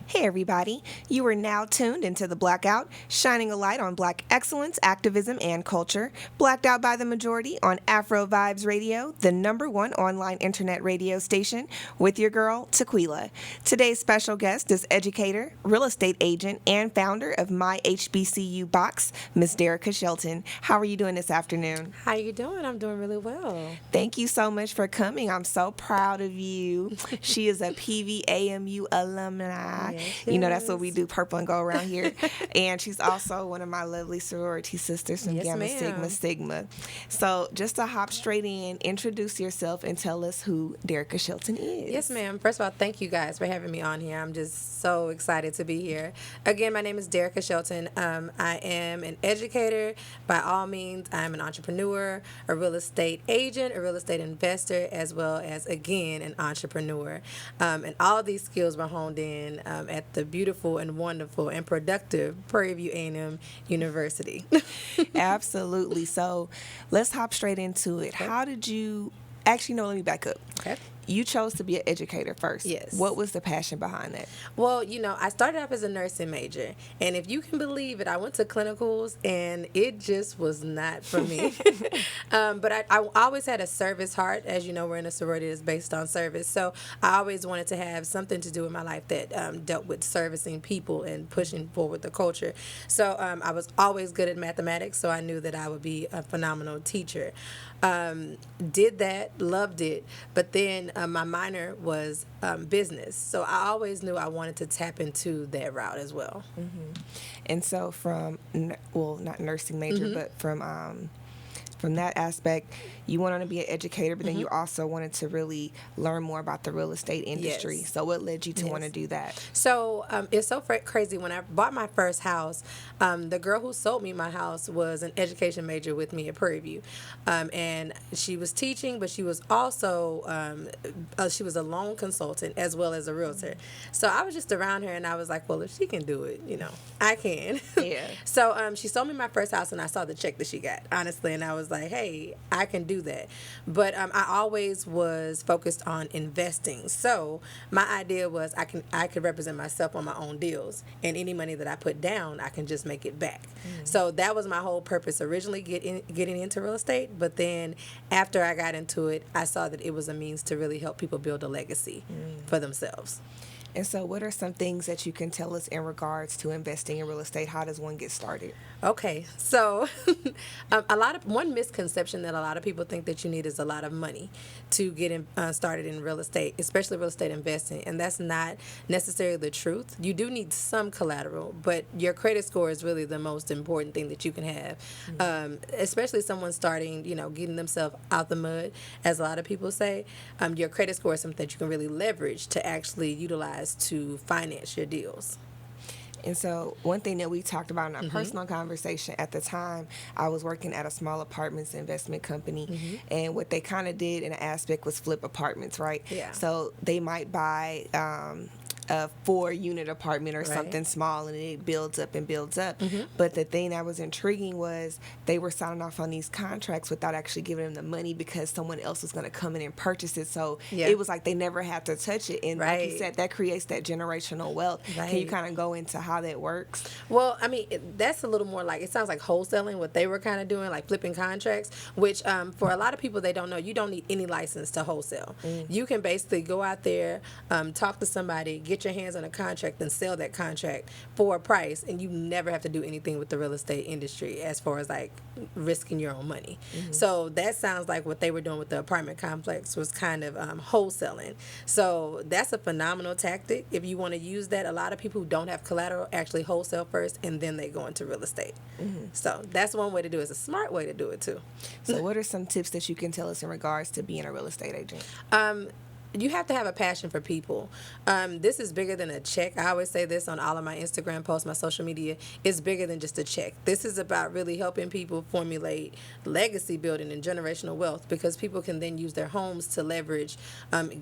Hey everybody, you are now tuned into The Blackout, shining a light on Black excellence, activism, and culture. Blacked out by the majority on AfroVibes Radio, the #1 online internet radio station, with your girl, Tequila. Today's special guest is educator, real estate agent, and founder of My HBCU Box, Miss Derreka Shelton. How are you doing this afternoon? How you doing? I'm doing really well. Thank you so much for coming. I'm so proud of you. She is a PVAMU alumni. Yes, You know, that's what yes. we do, purple and gold around here. And she's also one of my lovely sorority sisters from Yes, Gamma ma'am. Sigma. So just to hop straight in, introduce yourself and tell us who Derreka Shelton is. Yes, ma'am. First of all, thank you guys for having me on here. I'm just so excited to be here. Again, my name is Derreka Shelton. I am an educator. By all means, I'm an entrepreneur, a real estate agent, a real estate investor, as well as, again, an entrepreneur. And all of these skills were honed in at the beautiful and wonderful and productive Prairie View A&M University. Absolutely. So let's hop straight into it. How did you actually, no, let me back up. Okay. You chose to be an educator first. Yes. What was the passion behind that? Well, I started off as a nursing major, and if you can believe it, I went to clinicals, and it just was not for me. But I always had a service heart. As you know, we're in a sorority that's based on service, so I always wanted to have something to do with my life that dealt with servicing people and pushing forward the culture. So I was always good at mathematics, so I knew that I would be a phenomenal teacher. Did that, loved it, but then my minor was business, so I always knew I wanted to tap into that route as well. And so not nursing major, but from that aspect, you wanted to be an educator, but then you also wanted to really learn more about the real estate industry. Yes. So what led you to Yes. want to do that? So it's so crazy. When I bought my first house, the girl who sold me my house was an education major with me at Prairie View, and she was teaching, but she was also she was a loan consultant as well as a realtor. So I was just around her, and I was like, well, if she can do it, I can. Yeah. So she sold me my first house, and I saw the check that she got, honestly, and I was like, hey, I can do that. But I always was focused on investing. So my idea was I could represent myself on my own deals, and any money that I put down, I can just make it back. So that was my whole purpose originally, getting into real estate. But then after I got into it, I saw that it was a means to really help people build a legacy for themselves. And so what are some things that you can tell us in regards to investing in real estate? How does one get started? Okay, so one misconception that a lot of people think that you need is a lot of money to get started in real estate, especially real estate investing, and that's not necessarily the truth. You do need some collateral, but your credit score is really the most important thing that you can have, especially someone starting, getting themselves out the mud, as a lot of people say. Your credit score is something that you can really leverage to actually utilize to finance your deals. And so one thing that we talked about in our personal conversation at the time, I was working at a small apartments investment company, and what they kind of did in an aspect was flip apartments, right? Yeah. So they might buy a 4-unit apartment or Right. something small, and it builds up and builds up. But the thing that was intriguing was they were signing off on these contracts without actually giving them the money because someone else was going to come in and purchase it. So Yeah. it was like they never had to touch it. And like you Right. said, that creates that generational wealth. Can you Right. kind of go into how that works? Well, I mean, that's a little more like, it sounds like wholesaling, what they were kind of doing, like flipping contracts, which for a lot of people, they don't know, you don't need any license to wholesale. You can basically go out there, talk to somebody, get your hands on a contract, and sell that contract for a price, and you never have to do anything with the real estate industry as far as like risking your own money. So that sounds like what they were doing with the apartment complex was kind of wholesaling. So that's a phenomenal tactic. If you want to use that, a lot of people who don't have collateral actually wholesale first, and then they go into real estate. So that's one way to do it. It's a smart way to do it too. So what are some tips that you can tell us in regards to being a real estate agent? You have to have a passion for people. This is bigger than a check. I always say this on all of my Instagram posts, my social media. It's bigger than just a check. This is about really helping people formulate legacy building and generational wealth, because people can then use their homes to leverage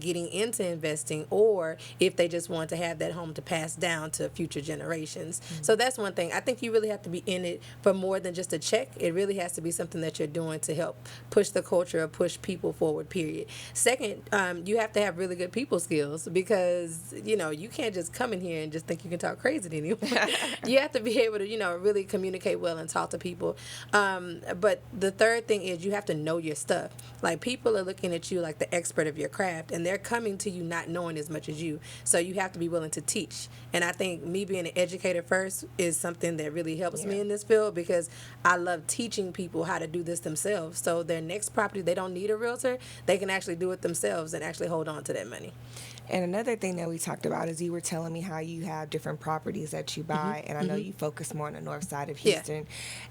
getting into investing, or if they just want to have that home to pass down to future generations. So that's one thing. I think you really have to be in it for more than just a check. It really has to be something that you're doing to help push the culture or push people forward, period. Second, you have to to have really good people skills, because, you know, you can't just come in here and just think you can talk crazy to anyone. You have to be able to, you know, really communicate well and talk to people. But the third thing is you have to know your stuff. Like, people are looking at you like the expert of your craft, and they're coming to you not knowing as much as you. So you have to be willing to teach. And I think me being an educator first is something that really helps me in this field, because I love teaching people how to do this themselves. So their next property, they don't need a realtor. They can actually do it themselves and actually hold on to that money. And another thing that we talked about is you were telling me how you have different properties that you buy, and I know you focus more on the north side of Houston.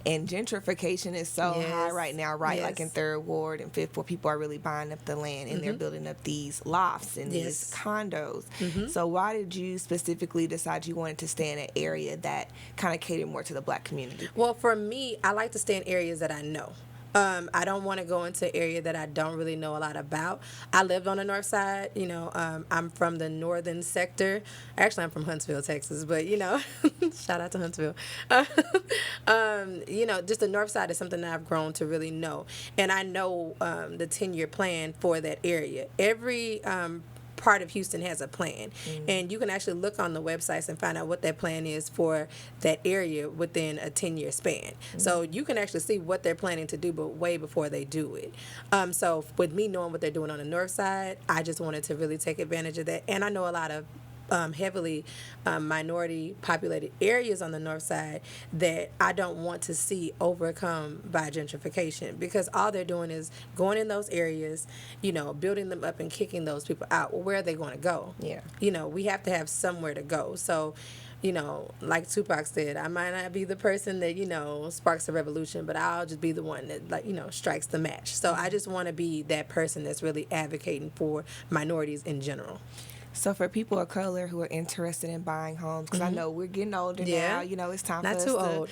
And gentrification is so high right now, right? Like in 3rd Ward and 5th Ward, people are really buying up the land, and they're building up these lofts and these condos. So why did you specifically decide you wanted to stay in an area that kind of catered more to the Black community? Well, for me, I like to stay in areas that I know. I don't want to go into an area that I don't really know a lot about. I lived on the north side. You know, I'm from the northern sector. Actually, I'm from Huntsville, Texas, but, you know, shout out to Huntsville. You know, just the north side is something that I've grown to really know. And I know the 10-year plan for that area. Every part of Houston has a plan, and you can actually look on the websites and find out what that plan is for that area within a 10-year span. So you can actually see what they're planning to do, but way before they do it. So with me knowing what they're doing on the north side, I just wanted to really take advantage of that. And I know a lot of heavily minority populated areas on the north side that I don't want to see overcome by gentrification, because all they're doing is going in those areas, you know, building them up and kicking those people out. Well, where are they going to go? You know, we have to have somewhere to go. So, you know, like Tupac said, I might not be the person that, you know, sparks a revolution, but I'll just be the one that, like, you know, strikes the match. So I just want to be that person that's really advocating for minorities in general. So for people of color who are interested in buying homes, because I know we're getting older now, you know, it's time not for too us old.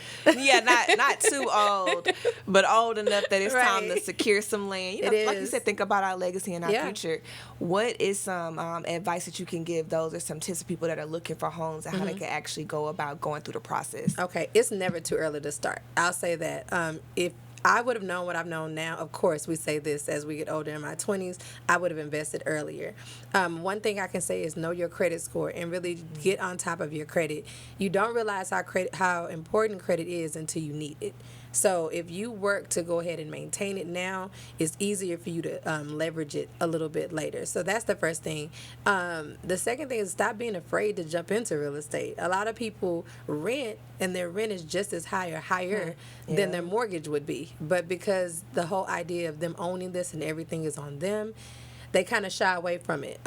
not too old, but old enough that it's time to secure some land. You know, like you said, think about our legacy and our future. What is some advice that you can give those, or some tips for people that are looking for homes, and how they can actually go about going through the process? Okay, it's never too early to start. I'll say that. If I would have known what I've known now, of course, we say this as we get older. In my 20s, I would have invested earlier. One thing I can say is know your credit score and really get on top of your credit. You don't realize how important credit is until you need it. So if you work to go ahead and maintain it now, it's easier for you to leverage it a little bit later. So that's the first thing. The second thing is stop being afraid to jump into real estate. A lot of people rent, and their rent is just as high or higher than their mortgage would be. But because the whole idea of them owning this and everything is on them, they kind of shy away from it.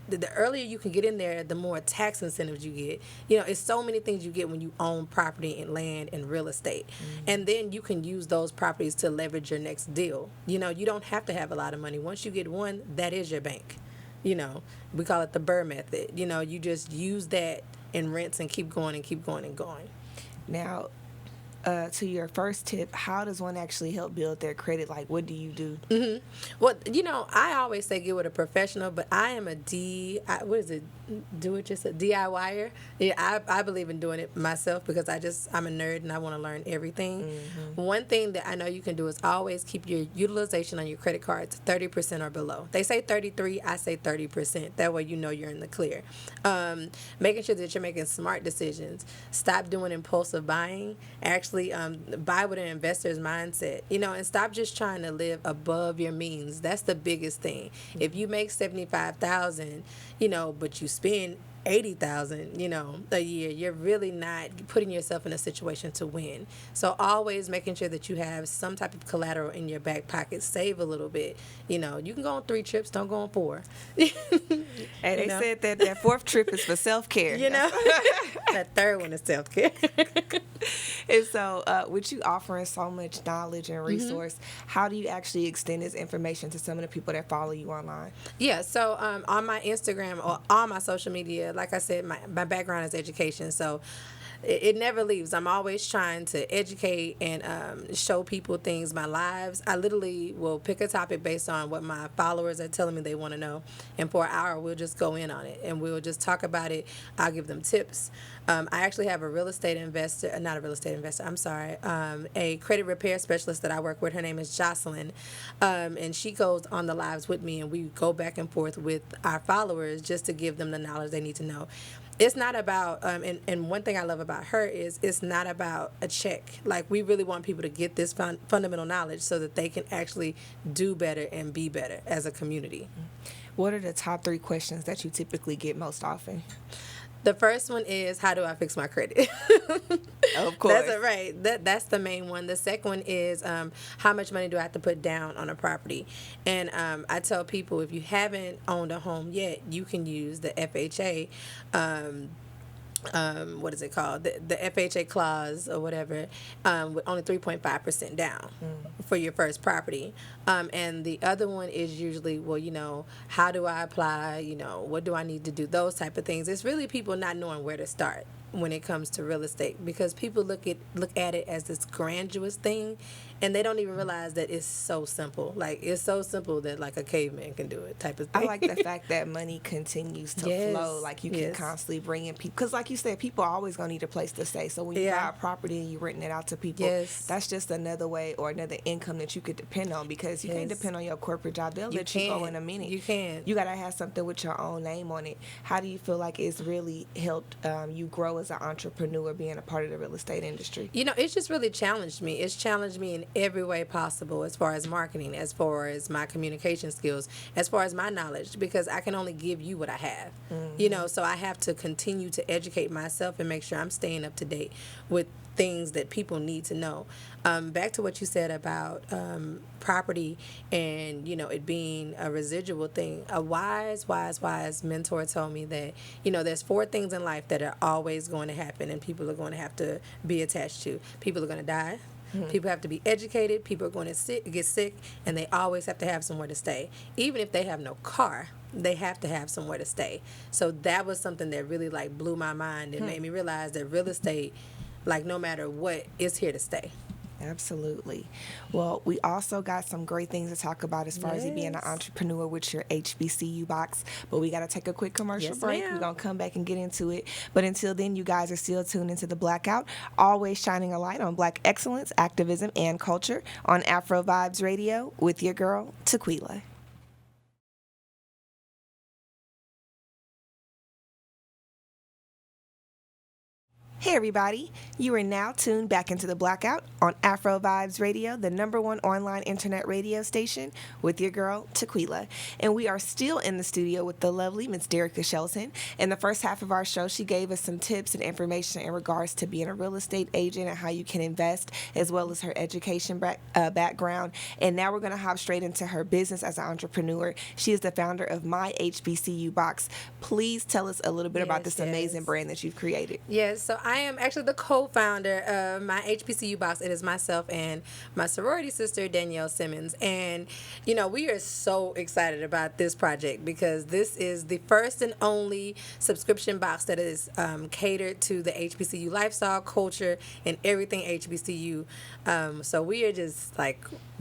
The earlier you can get in there, the more tax incentives you get. You know, it's so many things you get when you own property and land and real estate. And then you can use those properties to leverage your next deal. You know, you don't have to have a lot of money. Once you get one, that is your bank. You know, we call it the Burr method. You know, you just use that in rents and keep going and keep going and going. Now, to your first tip, how does one actually help build their credit? Like, what do you do? Well, you know, I always say get with a professional, but I am a DIYer. Yeah, I believe in doing it myself, because I'm a nerd and I want to learn everything. One thing that I know you can do is always keep your utilization on your credit cards 30% or below. They say 33, I say 30%. That way you know you're in the clear. Making sure that you're making smart decisions. Stop doing impulsive buying. Actually buy with an investor's mindset, you know, and stop just trying to live above your means. That's the biggest thing. If you make $75,000, you know, but you spend $80,000, you know, a year, you're really not putting yourself in a situation to win. So always making sure that you have some type of collateral in your back pocket. Save a little bit. You know, you can go on 3 trips, don't go on 4. And they said that 4th trip is for self-care. You know, that 3rd one is self-care. And so with you offering so much knowledge and resource, how do you actually extend this information to some of the people that follow you online? Yeah, so on my Instagram or on my social media, like I said, my background is education. So it never leaves. I'm always trying to educate and show people things, my lives. I literally will pick a topic based on what my followers are telling me they want to know, and for an hour we'll just go in on it and we'll just talk about it. I'll give them tips. I actually have a real estate investor, not a real estate investor, I'm sorry, a credit repair specialist that I work with. Her name is Jocelyn, and she goes on the lives with me, and we go back and forth with our followers just to give them the knowledge they need to know. It's not about, and one thing I love about her is it's not about a check. Like, we really want people to get this fundamental knowledge so that they can actually do better and be better as a community. What are the top 3 questions that you typically get most often? The first one is, how do I fix my credit? Of course. That's right. That's the main one. The second one is, how much money do I have to put down on a property? And I tell people, if you haven't owned a home yet, you can use the FHA. What is it called? The FHA clause or whatever, with only 3.5% down for your first property. And the other one is usually, well, how do I apply? What do I need to do? Those type of things. It's really people not knowing where to start when it comes to real estate, because people look at it as this grandiose thing, and they don't even realize that it's so simple. Like, it's so simple that like a caveman can do it, type of thing. I like the fact that money continues to flow. Like, you can constantly bring in people, because like you said, people are always going to need a place to stay. So when you buy a property and you're renting it out to people, that's just another way or another income that you could depend on, because you can't depend on your corporate job. They'll let you go in a minute. You can't. You got to have something with your own name on it. How do you feel like it's really helped you grow as an entrepreneur, being a part of the real estate industry? It's just really challenged me. It's challenged me in every way possible, as far as marketing, as far as my communication skills, as far as my knowledge, because I can only give you what I have. So I have to continue to educate myself and make sure I'm staying up to date with things that people need to know. Back to what you said about property and, it being a residual thing. A wise mentor told me that, there's 4 things in life that are always going to happen and people are going to have to be attached to. People are going to die. People have to be educated. People are going to get sick, and they always have to have somewhere to stay. Even if they have no car, they have to have somewhere to stay. So that was something that really blew my mind and made me realize that real estate, no matter what, is here to stay. Absolutely. Well, we also got some great things to talk about as far as you being an entrepreneur with your HBCU box. But we got to take a quick commercial break. We're going to come back and get into it. But until then, you guys are still tuned into The Blackout, always shining a light on Black excellence, activism, and culture on AfroVibes Radio with your girl, Tequila. Hey everybody, you are now tuned back into The Blackout on AfroVibes Radio, the #1 online internet radio station with your girl, Tequila. And we are still in the studio with the lovely Miss Derreka Shelton. In the first half of our show, she gave us some tips and information in regards to being a real estate agent and how you can invest, as well as her education background. And now we're going to hop straight into her business as an entrepreneur. She is the founder of My HBCU Box. Please tell us a little bit about this amazing brand that you've created. Yes, so I am actually the co-founder of My HBCU Box. It is myself and my sorority sister, Danielle Simmons. And, we are so excited about this project because this is the first and only subscription box that is catered to the HBCU lifestyle, culture, and everything HBCU. So we are just,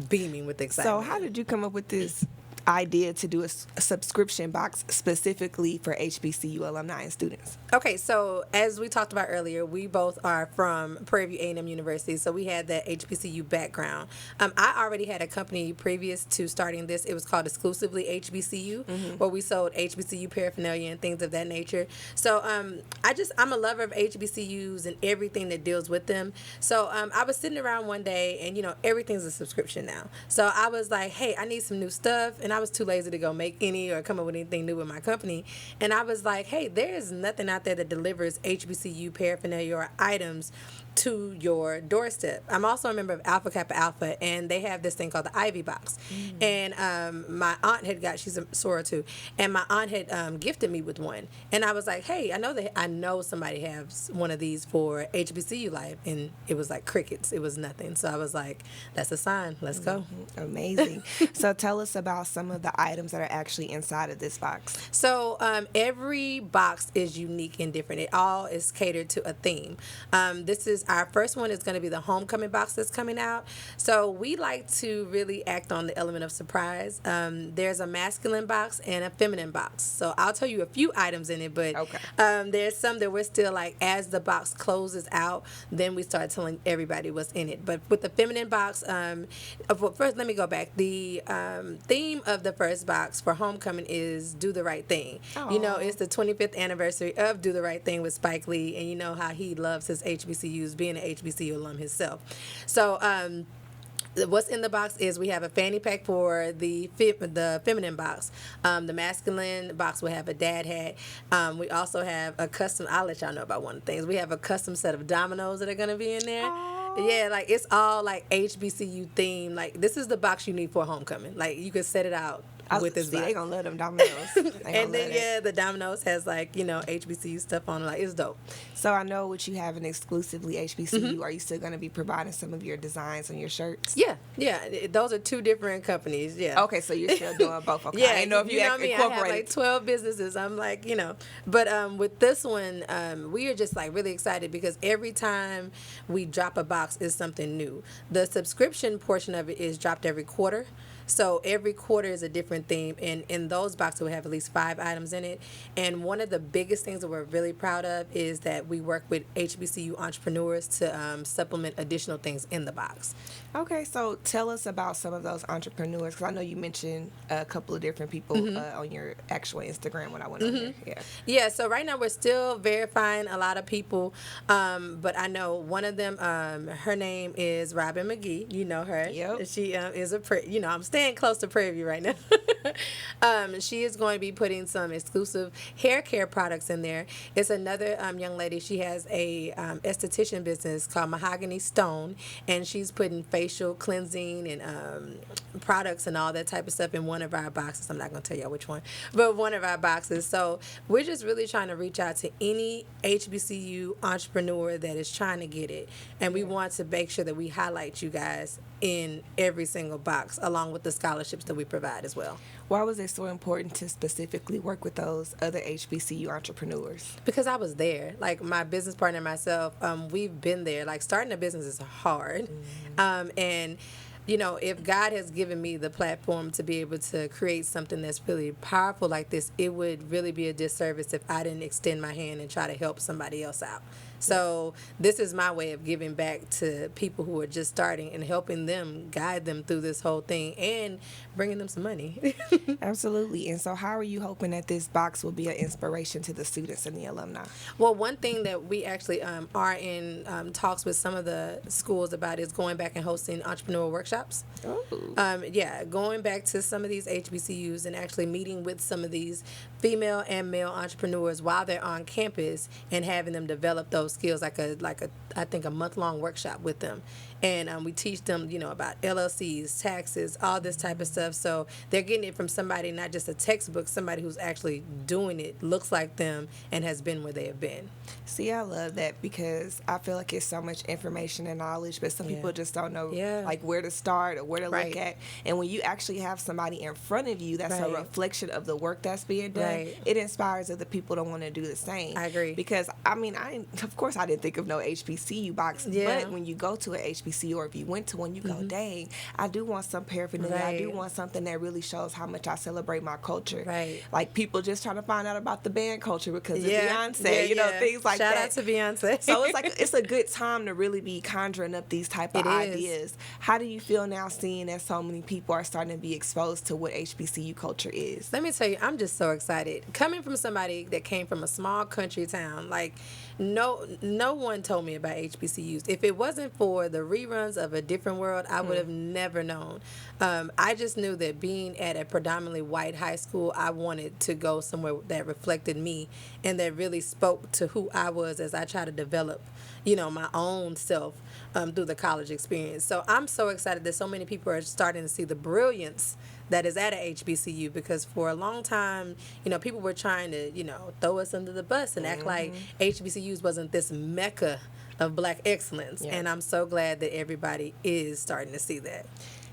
beaming with excitement. So how did you come up with this idea to do a subscription box specifically for HBCU alumni and students? Okay, so as we talked about earlier, we both are from Prairie View A&M University, so we had that HBCU background. I already had a company previous to starting this. It was called Exclusively HBCU, where we sold HBCU paraphernalia and things of that nature. So I'm a lover of HBCUs and everything that deals with them. So I was sitting around one day, and everything's a subscription now. So I was like, hey, I need some new stuff, and I was too lazy to go make any or come up with anything new with my company. And I was like, hey, there is nothing out there that delivers HBCU paraphernalia or items to your doorstep. I'm also a member of Alpha Kappa Alpha, and they have this thing called the Ivy Box. And my aunt had she's a soror too, and my aunt had gifted me with one. And I was like, hey, I know somebody has one of these for HBCU life, and it was like crickets. It was nothing. So I was like, that's a sign. Let's go. Amazing. So tell us about some of the items that are actually inside of this box. So every box is unique and different. It all is catered to a theme. This is our first one is going to be the homecoming box that's coming out. So we like to really act on the element of surprise. There's a masculine box and a feminine box. So I'll tell you a few items in it, but there's some that we're still like, as the box closes out, then we start telling everybody what's in it. But with the feminine box, first let me go back. The theme of the first box for homecoming is Do the Right Thing. Aww. You know, it's the 25th anniversary of Do the Right Thing with Spike Lee, and you know how he loves his HBCUs, being an HBCU alum himself. So what's in the box is we have a fanny pack for the feminine box. The masculine box will have a dad hat. We also have a custom, I'll let y'all know about one of the things. We have a custom set of dominoes that are going to be in there. Aww. Yeah, like it's all like HBCU theme. Like this is the box you need for homecoming. Like you could set it out with this box. They gonna love them dominoes. And then the dominoes has like, you know, HBCU stuff on it. Like it's dope. So I know what you have in exclusively HBCU. Are you still gonna be providing some of your designs on your shirts? Yeah. Those are two different companies. Yeah. Okay, so you're still doing both. Okay. Yeah, I didn't know if you know me. I have like 12 businesses. I'm like, you know, but with this one, we are just like really excited because every time we drop a box is something new. The subscription portion of it is dropped every quarter. So every quarter is a different theme, and in those boxes we have at least 5 items in it. And one of the biggest things that we're really proud of is that we work with HBCU entrepreneurs to supplement additional things in the box. Okay, so tell us about some of those entrepreneurs, because I know you mentioned a couple of different people on your actual Instagram when I went on there. Yeah, so right now we're still verifying a lot of people, but I know one of them, her name is Robin McGee. You know her. Yep. She is I'm staying close to Prairie View right now. She is going to be putting some exclusive hair care products in there. It's another young lady. She has a esthetician business called Mahogany Stone, and she's putting facial cleansing and products and all that type of stuff in one of our boxes. I'm not going to tell y'all which one, but one of our boxes. So we're just really trying to reach out to any HBCU entrepreneur that is trying to get it, and we want to make sure that we highlight you guys in every single box, along with the scholarships that we provide as well. Why was it so important to specifically work with those other HBCU entrepreneurs? Because I was there. Like my business partner and myself, we've been there. Like starting a business is hard. And you know, if God has given me the platform to be able to create something that's really powerful like this, it would really be a disservice if I didn't extend my hand and try to help somebody else out. So this is my way of giving back to people who are just starting and helping them, guide them through this whole thing and bringing them some money. Absolutely. And so how are you hoping that this box will be an inspiration to the students and the alumni? Well, one thing that we actually are in talks with some of the schools about is going back and hosting entrepreneur workshops. Going back to some of these HBCUs and actually meeting with some of these female and male entrepreneurs while they're on campus and having them develop those skills, like I think a month-long workshop with them. And we teach them, you know, about LLCs, taxes, all this type of stuff. So they're getting it from somebody, not just a textbook, somebody who's actually doing it, looks like them, and has been where they have been. See, I love that because I feel like it's so much information and knowledge, but some people just don't know like where to start or where to look at. And when you actually have somebody in front of you that's a reflection of the work that's being done, it inspires other people to want to do the same. I agree. Because, I mean, of course I didn't think of no HBCU box, but when you go to an HBCU or if you went to one, you go, dang, I do want some paraphernalia. I do want something that really shows how much I celebrate my culture. Like people just trying to find out about the band culture because of Beyonce, you know, things like Shout that. out to Beyonce. So it's like it's a good time to really be conjuring up these type of ideas. How do you feel now seeing that so many people are starting to be exposed to what HBCU culture is? Let me tell you, I'm just so excited. Coming from somebody that came from a small country town, like no one told me about HBCUs. If it wasn't for the reruns of A Different World, I would have never known. I just knew that being at a predominantly white high school, I wanted to go somewhere that reflected me and that really spoke to who I was as I try to develop, my own self through the college experience. So I'm so excited that so many people are starting to see the brilliance that is at a HBCU, because for a long time, people were trying to, throw us under the bus and act like HBCUs wasn't this mecca of Black excellence. Yeah. And I'm so glad that everybody is starting to see that.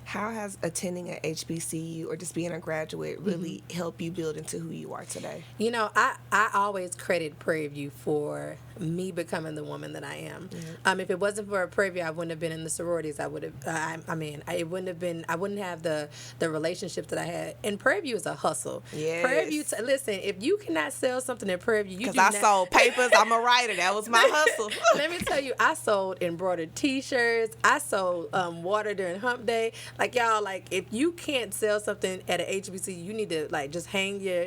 How has attending an HBCU or just being a graduate really helped you build into who you are today? I always credit Prairie View for me becoming the woman that I am. If it wasn't for Prairie View, I wouldn't have been in the sororities. I would have. It wouldn't have been. I wouldn't have the relationships that I had. And Prairie View is a hustle. Yes. Prairie View. Listen, if you cannot sell something at Prairie View, because I sold papers. I'm a writer. That was my hustle. Let me tell you, I sold embroidered T-shirts. I sold water during Hump Day. Like, y'all, if you can't sell something at an HBCU, you need to just hang your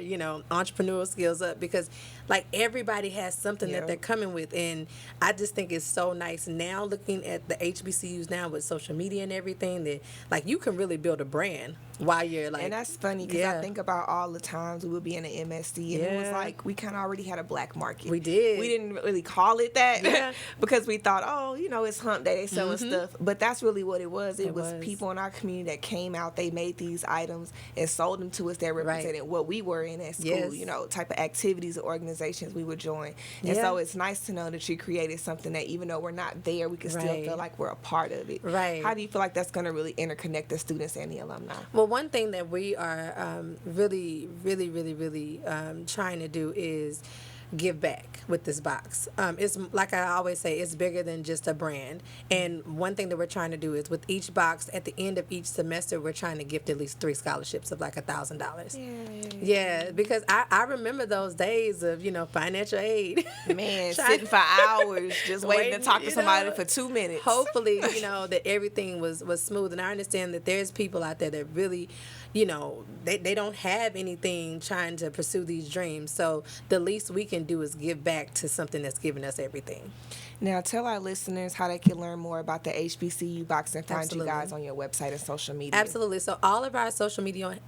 entrepreneurial skills up, because everybody has something that they're coming with. And I just think it's so nice now, looking at the HBCUs now with social media and everything, that you can really build a brand while you're and that's funny, because I think about all the times we would be in an MSD and it was we kind of already had a Black market. We did. We didn't really call it that because we thought, it's Hump Day, they selling stuff, but that's really what it was. It was people in our community that came out, they made these items and sold them to us that represented what we were in at school, type of activities or organizations we would join. And so it's nice to know that you created something that even though we're not there, we can still feel like we're a part of it. Right. How do you feel like that's going to really interconnect the students and the alumni? Well, one thing that we are really, really, really, really trying to do is give back with this box. It's like I always say, it's bigger than just a brand. And one thing that we're trying to do is with each box, at the end of each semester, we're trying to gift at least 3 scholarships of $1,000. Yeah, because I remember those days of financial aid. Man, sitting for hours just waiting to talk to somebody for 2 minutes. Hopefully, that everything was smooth. And I understand that there's people out there that really, they don't have anything trying to pursue these dreams. So the least we can do is give back to something that's given us everything. Now, tell our listeners how they can learn more about the HBCU Box and find you guys on your website and social media. Absolutely. So all of our social media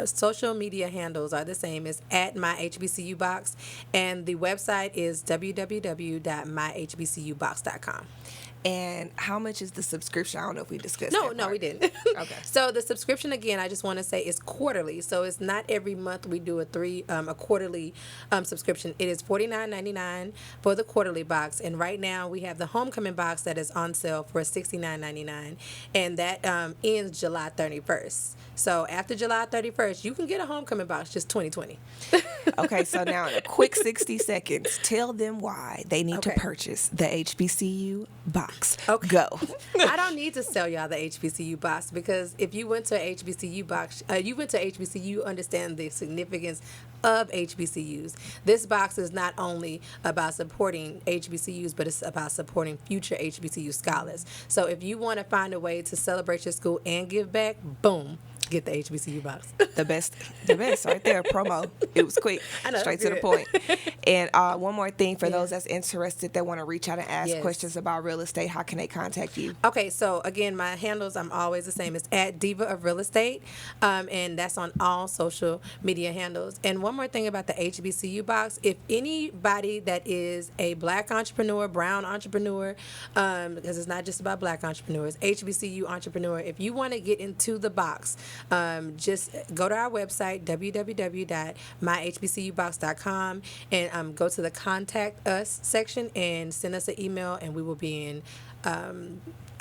handles are the same. It's at MyHBCU Box, and the website is www.myhbcubox.com. And how much is the subscription? I don't know if we discussed No, that part. we didn't. Okay. So the subscription, again, I just want to say, is quarterly. So it's not every month we do a quarterly subscription. It is $49.99 for the quarterly box. And right now we have the homecoming box that is on sale for $69.99. And that ends July 31st. So after July 31st, you can get a homecoming box, just 2020. Okay, so now in a quick 60 seconds, tell them why they need to purchase the HBCU box. Okay. Go. I don't need to sell y'all the HBCU box, because if you went to HBCU box, you went to HBCU, you understand the significance of HBCUs. This box is not only about supporting HBCUs, but it's about supporting future HBCU scholars. So if you want to find a way to celebrate your school and give back, boom, get the HBCU box. The best right there. Promo. It was quick. I know, straight to the point. And one more thing for those that's interested that want to reach out and ask questions about real estate, how can they contact you? Okay, so again, my handles, I'm always the same. It's at Diva of Real Estate, and that's on all social media handles. And one more thing about the HBCU box, if anybody that is a Black entrepreneur, brown entrepreneur, because it's not just about Black entrepreneurs, HBCU entrepreneur, if you want to get into the box, just go to our website, www.myhbcubox.com, and go to the Contact Us section and send us an email, and we will be in.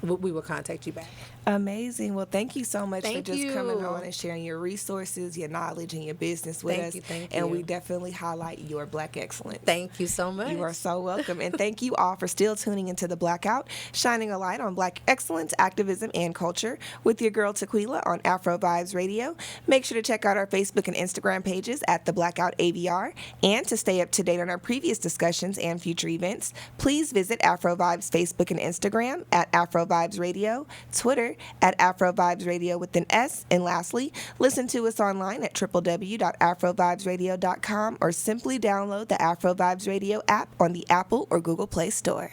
We will contact you back. Amazing. Well, thank you so much for just coming on and sharing your resources, your knowledge, and your business with us. Thank you. And we definitely highlight your Black excellence. Thank you so much. You are so welcome. And thank you all for still tuning into The Blackout, shining a light on Black excellence, activism, and culture with your girl Tequila on AfroVibes Radio. Make sure to check out our Facebook and Instagram pages at The Blackout AVR. And to stay up to date on our previous discussions and future events, please visit AfroVibes Facebook and Instagram at AfroVibes Radio, Twitter at AfroVibes Radio with an S, and lastly, listen to us online at www.afrovibesradio.com or simply download the AfroVibes Radio app on the Apple or Google Play Store.